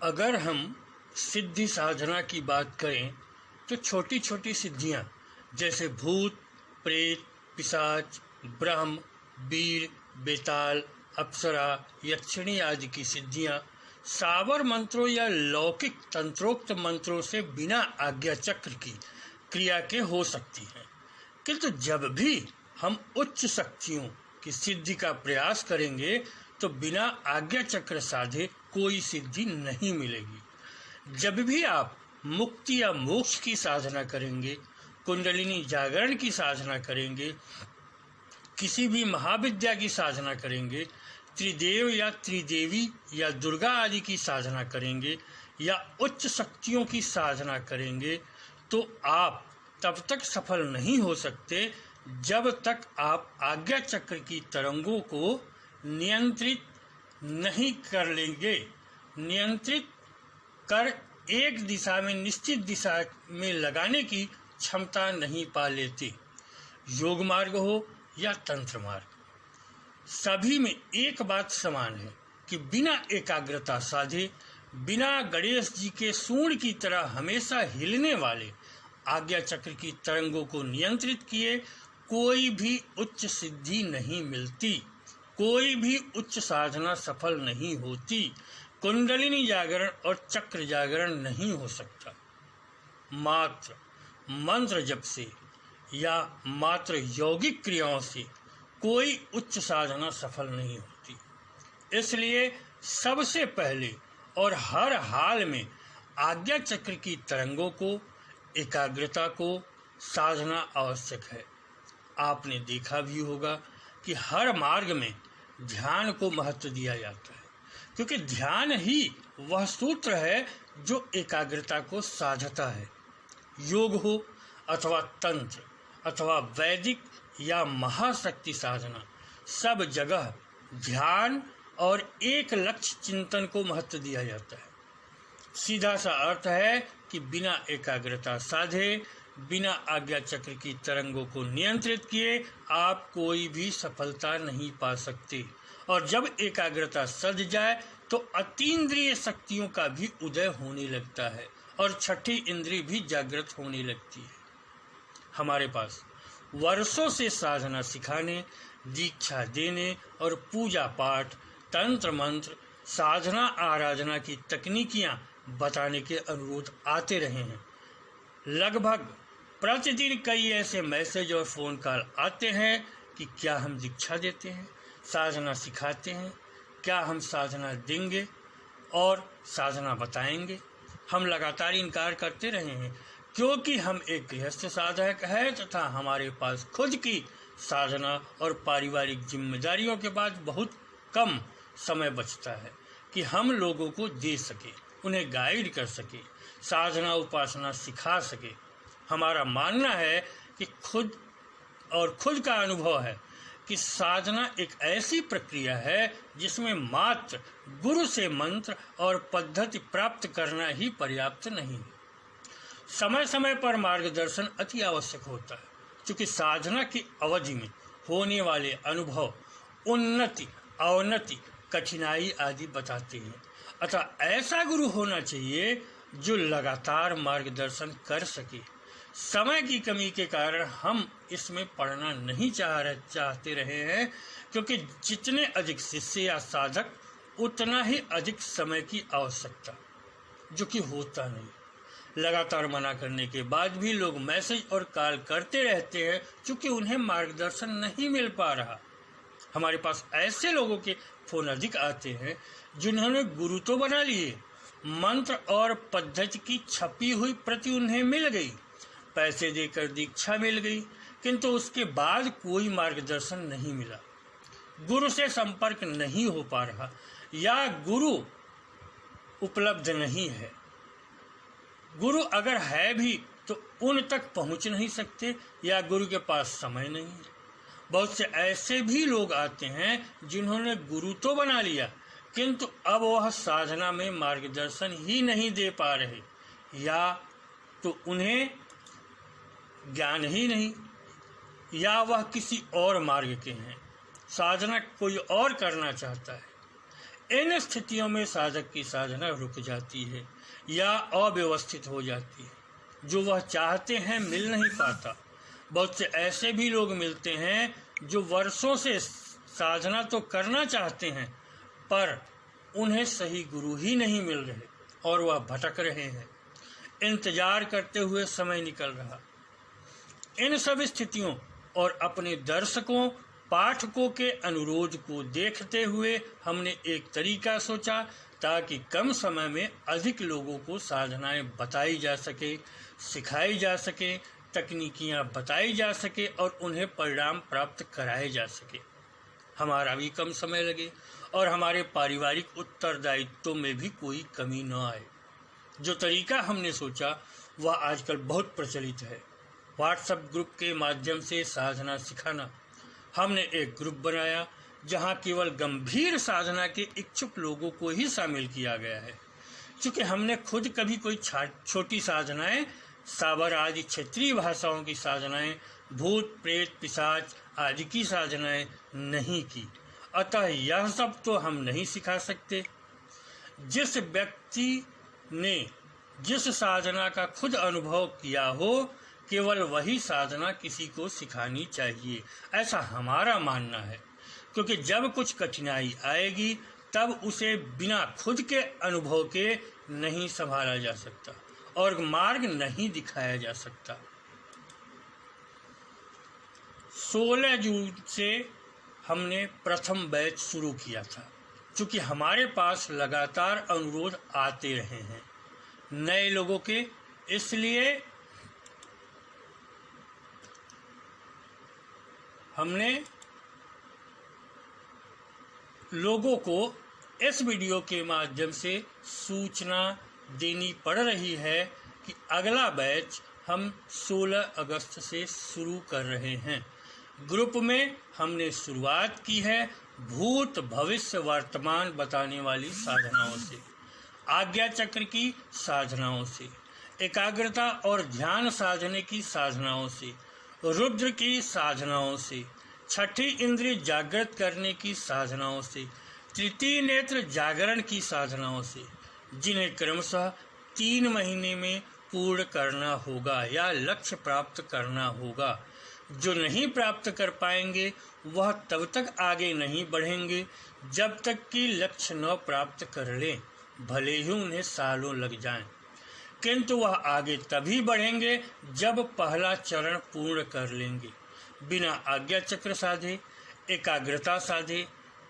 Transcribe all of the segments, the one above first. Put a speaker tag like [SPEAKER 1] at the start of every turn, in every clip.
[SPEAKER 1] अगर हम सिद्धि साधना की बात करें तो छोटी छोटी सिद्धियां जैसे भूत, प्रेत, पिशाच, ब्रह्म, वीर, बेताल, अप्सरा, यक्षिणी आदि की सिद्धियां सावर मंत्रों या लौकिक तंत्रोक्त मंत्रों से बिना आज्ञा चक्र की क्रिया के हो सकती हैं। किंतु जब भी हम उच्च शक्तियों की सिद्धि का प्रयास करेंगे तो बिना आज्ञा चक्र साधे कोई सिद्धि नहीं मिलेगी। जब भी आप मुक्ति या मोक्ष की साधना करेंगे, कुंडलिनी जागरण की साधना करेंगे, किसी भी महाविद्या की साधना करेंगे, त्रिदेव या त्रिदेवी या दुर्गा आदि की साधना करेंगे या उच्च शक्तियों की साधना करेंगे तो आप तब तक सफल नहीं हो सकते जब तक आप आज्ञा चक्र की तरंगों को नियंत्रित नहीं कर लेंगे। नियंत्रित कर एक दिशा में निश्चित दिशा में लगाने की क्षमता नहीं पा लेते। योग मार्ग हो या तंत्र मार्ग, सभी में एक बात समान है कि बिना एकाग्रता साधे, बिना गणेश जी के सूंड की तरह हमेशा हिलने वाले आज्ञा चक्र की तरंगों को नियंत्रित किए कोई भी उच्च सिद्धि नहीं मिलती, कोई भी उच्च साधना सफल नहीं होती, कुंडलिनी जागरण और चक्र जागरण नहीं हो सकता। मात्र मंत्र जप से या मात्र यौगिक क्रियाओं से कोई उच्च साधना सफल नहीं होती। इसलिए सबसे पहले और हर हाल में आज्ञा चक्र की तरंगों को, एकाग्रता को साधना आवश्यक है। आपने देखा भी होगा कि हर मार्ग में ध्यान को महत्व दिया जाता है, क्योंकि ध्यान ही वह सूत्र है जो एकाग्रता को साधता है। योग हो अथवा तंत्र अथवा वैदिक या महाशक्ति साधना, सब जगह ध्यान और एक लक्ष्य चिंतन को महत्व दिया जाता है। सीधा सा अर्थ है कि बिना एकाग्रता साधे, बिना आज्ञा चक्र की तरंगों को नियंत्रित किए आप कोई भी सफलता नहीं पा सकते। और जब एकाग्रता सज जाए तो अतीन्द्रिय शक्तियों का भी उदय होने लगता है और छठी इंद्रिय भी जागृत होने लगती है। हमारे पास वर्षों से साधना सिखाने, दीक्षा देने और पूजा पाठ, तंत्र मंत्र, साधना आराधना की तकनीकियां बताने के अनुरोध आते रहे हैं। लगभग प्रतिदिन कई ऐसे मैसेज और फ़ोन कॉल आते हैं कि क्या हम दीक्षा देते हैं, साधना सिखाते हैं, क्या हम साधना देंगे और साधना बताएंगे। हम लगातार इनकार करते रहे हैं क्योंकि हम एक गृहस्थ साधक है तथा हमारे पास खुद की साधना और पारिवारिक जिम्मेदारियों के बाद बहुत कम समय बचता है कि हम लोगों को दे सके, उन्हें गाइड कर सके, साधना उपासना सिखा सके। हमारा मानना है कि खुद का अनुभव है कि साधना एक ऐसी प्रक्रिया है जिसमें मात्र गुरु से मंत्र और पद्धति प्राप्त करना ही पर्याप्त नहीं है। समय समय पर मार्गदर्शन अति आवश्यक होता है, क्योंकि साधना की अवधि में होने वाले अनुभव उन्नति, अवनति, कठिनाई आदि बताते हैं। अतः ऐसा गुरु होना चाहिए जो लगातार मार्गदर्शन कर सके। समय की कमी के कारण हम इसमें पढ़ना नहीं चाहते रहे हैं, क्योंकि जितने अधिक शिष्य या साधक उतना ही अधिक समय की आवश्यकता, जो कि होता नहीं। लगातार मना करने के बाद भी लोग मैसेज और कॉल करते रहते हैं क्योंकि उन्हें मार्गदर्शन नहीं मिल पा रहा। हमारे पास ऐसे लोगों के फोन अधिक आते हैं जिन्होंने गुरु तो बना लिए, मंत्र और पद्धति की छपी हुई प्रति उन्हें मिल गई, पैसे देकर दीक्षा मिल गई, किंतु उसके बाद कोई मार्गदर्शन नहीं मिला, गुरु से संपर्क नहीं हो पा रहा या गुरु उपलब्ध नहीं है। गुरु अगर है भी तो उन तक पहुंच नहीं सकते या गुरु के पास समय नहीं है। बहुत से ऐसे भी लोग आते हैं जिन्होंने गुरु तो बना लिया, किंतु अब वह साधना में मार्गदर्शन ही नहीं दे पा रहे, या तो उन्हें ज्ञान ही नहीं, या वह किसी और मार्ग के हैं, साधना कोई और करना चाहता है। इन स्थितियों में साधक की साधना रुक जाती है या अव्यवस्थित हो जाती है। जो वह चाहते हैं मिल नहीं पाता। बहुत से ऐसे भी लोग मिलते हैं जो वर्षों से साधना तो करना चाहते हैं, पर उन्हें सही गुरु ही नहीं मिल रहे और वह भटक रहे हैं। इंतजार करते हुए समय निकल रहा। इन सब स्थितियों और अपने दर्शकों पाठकों के अनुरोध को देखते हुए हमने एक तरीका सोचा ताकि कम समय में अधिक लोगों को साधनाएं बताई जा सके, सिखाई जा सके, तकनीकियां बताई जा सके और उन्हें परिणाम प्राप्त कराए जा सके। हमारा भी कम समय लगे और हमारे पारिवारिक उत्तरदायित्व में भी कोई कमी न आए। जो तरीका हमने सोचा वह आजकल बहुत प्रचलित है। व्हाट्सएप ग्रुप के माध्यम से साधना सिखाना। हमने एक ग्रुप बनाया जहां केवल गंभीर साधना के इच्छुक लोगों को ही शामिल किया गया है। क्योंकि हमने खुद कभी कोई छोटी साधनाएं, साबर आदि क्षेत्रीय भाषाओं की साधनाएं, भूत प्रेत पिशाच आदि की साधनाएं नहीं की, अतः यह सब तो हम नहीं सिखा सकते। जिस व्यक्ति ने जिस साधना का खुद अनुभव किया हो, केवल वही साधना किसी को सिखानी चाहिए, ऐसा हमारा मानना है। क्योंकि जब कुछ कठिनाई आएगी तब उसे बिना खुद के अनुभव के नहीं संभाला जा सकता और मार्ग नहीं दिखाया जा सकता। 16 जून से हमने प्रथम बैच शुरू किया था। क्योंकि हमारे पास लगातार अनुरोध आते रहे हैं नए लोगों के, इसलिए हमने लोगों को इस वीडियो के माध्यम से सूचना देनी पड़ रही है कि अगला बैच हम 16 अगस्त से शुरू कर रहे हैं। ग्रुप में हमने शुरुआत की है भूत भविष्य वर्तमान बताने वाली साधनाओं से, आज्ञा चक्र की साधनाओं से, एकाग्रता और ध्यान साधने की साधनाओं से, रुद्र की साधनाओं से, छठी इंद्रिय जागृत करने की साधनाओं से, तृतीय नेत्र जागरण की साधनाओं से, जिन्हें क्रमशः 3 महीने में पूर्ण करना होगा या लक्ष्य प्राप्त करना होगा। जो नहीं प्राप्त कर पाएंगे वह तब तक आगे नहीं बढ़ेंगे जब तक कि लक्ष्य न प्राप्त कर लें, भले ही उन्हें सालों लग जाएं। किंतु वह आगे तभी बढ़ेंगे जब पहला चरण पूर्ण कर लेंगे। बिना आज्ञा चक्र साधे, एकाग्रता साधे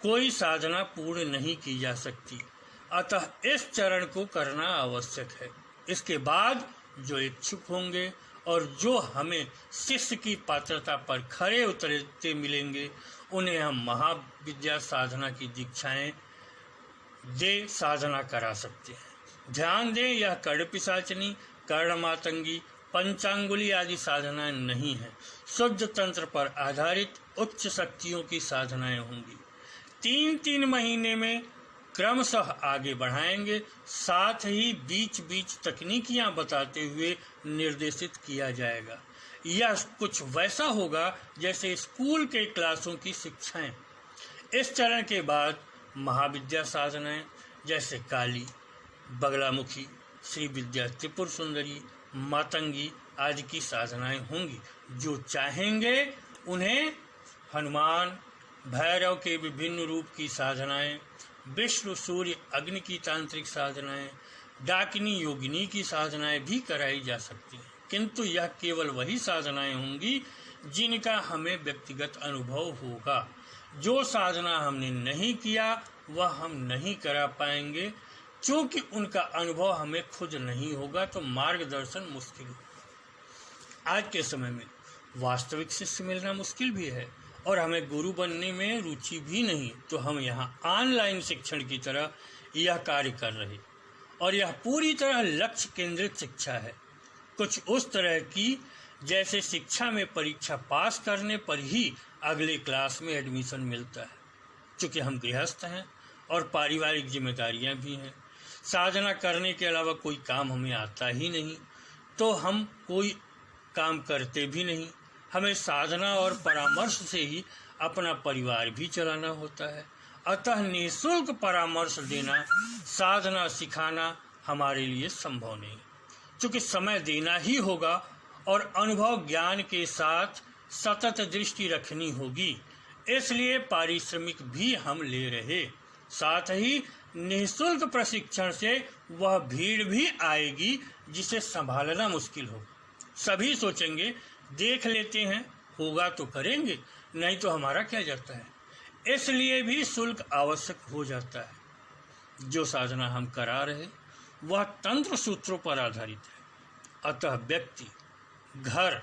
[SPEAKER 1] कोई साधना पूर्ण नहीं की जा सकती। अतः इस चरण को करना आवश्यक है। इसके बाद जो इच्छुक होंगे और जो हमें शिष्य की पात्रता पर खरे उतरते मिलेंगे, उन्हें हम महाविद्या साधना की दीक्षाएं दे साधना करा सकते हैं। ध्यान दें, यह कर्ण पिशाचनी, कर्ण मातंगी, पंचांगुली आदि साधनाएं नहीं है। शुद्ध तंत्र पर आधारित उच्च शक्तियों की साधनाएं होंगी। 3-3 महीने में क्रमशः आगे बढ़ाएंगे, साथ ही बीच बीच तकनीकियां बताते हुए निर्देशित किया जाएगा। यह कुछ वैसा होगा जैसे स्कूल के क्लासों की शिक्षाएं। इस चरण के बाद महाविद्या साधनाएं जैसे काली, बगलामुखी, श्री विद्या त्रिपुर सुंदरी, मातंगी आदि की साधनाएं होंगी। जो चाहेंगे उन्हें हनुमान, भैरव के विभिन्न रूप की साधनाएं, विष्णु, सूर्य, अग्नि की तांत्रिक साधनाएं, डाकिनी, योगिनी की साधनाएं भी कराई जा सकती हैं। किंतु यह केवल वही साधनाएं होंगी जिनका हमें व्यक्तिगत अनुभव होगा। जो साधना हमने नहीं किया वह हम नहीं करा पाएंगे। क्योंकि उनका अनुभव हमें खुद नहीं होगा तो मार्गदर्शन मुश्किल होगा। आज के समय में वास्तविक शिष्य मिलना मुश्किल भी है और हमें गुरु बनने में रुचि भी नहीं, तो हम यहाँ ऑनलाइन शिक्षण की तरह यह कार्य कर रहे और यह पूरी तरह लक्ष्य केंद्रित शिक्षा है। कुछ उस तरह की जैसे शिक्षा में परीक्षा पास करने पर ही अगले क्लास में एडमिशन मिलता है। क्योंकि हम गृहस्थ हैं और पारिवारिक जिम्मेदारियां भी हैं, साधना करने के अलावा कोई काम हमें आता ही नहीं, तो हम कोई काम करते भी नहीं। हमें साधना और परामर्श से ही अपना परिवार भी चलाना होता है अतः निःशुल्क परामर्श देना, साधना सिखाना हमारे लिए संभव नहीं, क्योंकि समय देना ही होगा और अनुभव ज्ञान के साथ सतत दृष्टि रखनी होगी। इसलिए पारिश्रमिक भी हम ले रहे, साथ ही निःशुल्क प्रशिक्षण से वह भीड़ भी आएगी जिसे संभालना मुश्किल हो। सभी सोचेंगे देख लेते हैं, होगा तो करेंगे, नहीं तो हमारा क्या जाता है। इसलिए भी शुल्क आवश्यक हो जाता है। जो साधना हम करा रहे वह तंत्र सूत्रों पर आधारित है, अतः व्यक्ति, घर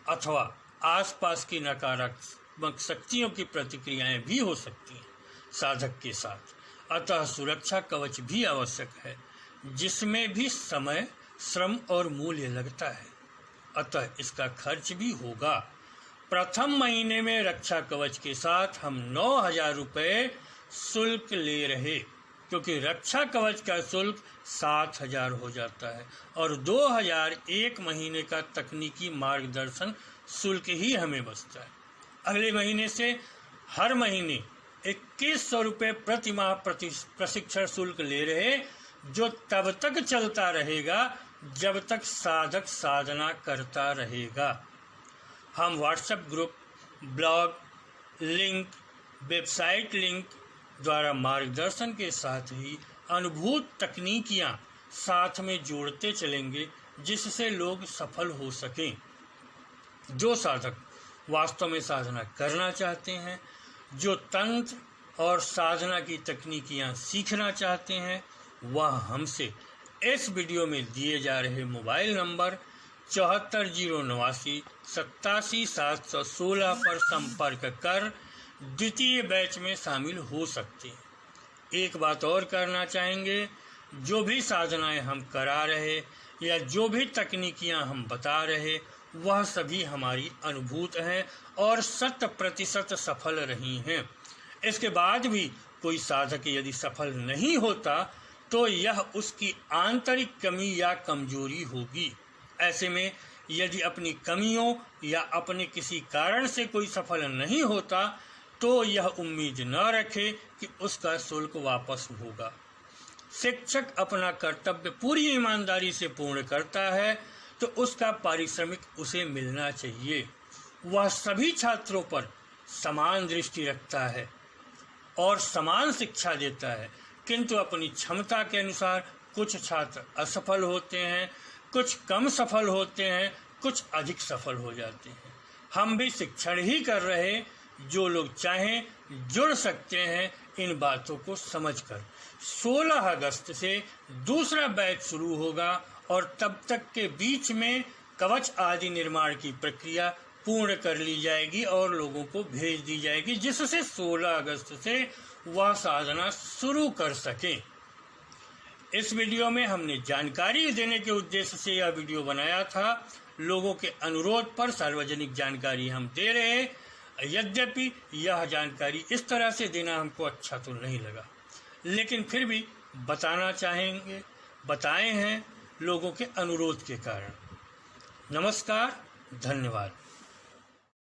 [SPEAKER 1] अथवा आसपास की नकारात्मक शक्तियों की प्रतिक्रियाएं भी हो सकती हैं साधक के साथ। अतः सुरक्षा कवच भी आवश्यक है, जिसमें भी समय, श्रम और मूल्य लगता है, अतः इसका खर्च भी होगा। प्रथम महीने में रक्षा कवच के साथ हम 9,000 रुपये शुल्क ले रहे, क्योंकि रक्षा कवच का शुल्क 7,000 हो जाता है और 2,000 एक महीने का तकनीकी मार्गदर्शन शुल्क ही हमें बचता है। अगले महीने से हर महीने 2,100 रुपये प्रति माह प्रशिक्षण शुल्क ले रहे, जो तब तक चलता रहेगा जब तक साधक साधना करता रहेगा। हम WhatsApp group, blog link, website link द्वारा मार्गदर्शन के साथ ही अनुभूत तकनीकियां साथ में जोड़ते चलेंगे, जिससे लोग सफल हो सकें। जो साधक वास्तव में साधना करना चाहते हैं, जो तंत्र और साधना की तकनीकियां सीखना चाहते हैं, वह हमसे इस वीडियो में दिए जा रहे मोबाइल नंबर 7409 87 716 पर संपर्क कर द्वितीय बैच में शामिल हो सकते हैं। एक बात और करना चाहेंगे, जो भी साधनाएं हम करा रहे या जो भी तकनीकियां हम बता रहे, वह सभी हमारी अनुभूत हैं और 100% सफल रही हैं। इसके बाद भी कोई साधक यदि सफल नहीं होता तो यह उसकी आंतरिक कमी या कमजोरी होगी। ऐसे में यदि अपनी कमियों या अपने किसी कारण से कोई सफल नहीं होता तो यह उम्मीद न रखे कि उसका शुल्क वापस होगा। शिक्षक अपना कर्तव्य पूरी ईमानदारी से पूर्ण करता है तो उसका पारिश्रमिक उसे मिलना चाहिए। वह सभी छात्रों पर समान दृष्टि रखता है और समान शिक्षा देता है, किंतु अपनी क्षमता के अनुसार कुछ छात्र असफल होते हैं, कुछ कम सफल होते हैं, कुछ अधिक सफल हो जाते हैं। हम भी शिक्षण ही कर रहे, जो लोग चाहें जुड़ सकते हैं इन बातों को समझकर। 16 अगस्त से दूसरा बैच शुरू होगा और तब तक के बीच में कवच आदि निर्माण की प्रक्रिया पूर्ण कर ली जाएगी और लोगों को भेज दी जाएगी, जिससे 16 अगस्त से वह साधना शुरू कर सकें। इस वीडियो में हमने जानकारी देने के उद्देश्य से यह वीडियो बनाया था। लोगों के अनुरोध पर सार्वजनिक जानकारी हम दे रहे, यद्यपि यह जानकारी इस तरह से देना हमको अच्छा तो नहीं लगा, लेकिन फिर भी बताना चाहेंगे, बताए हैं लोगों के अनुरोध के कारण। नमस्कार, धन्यवाद।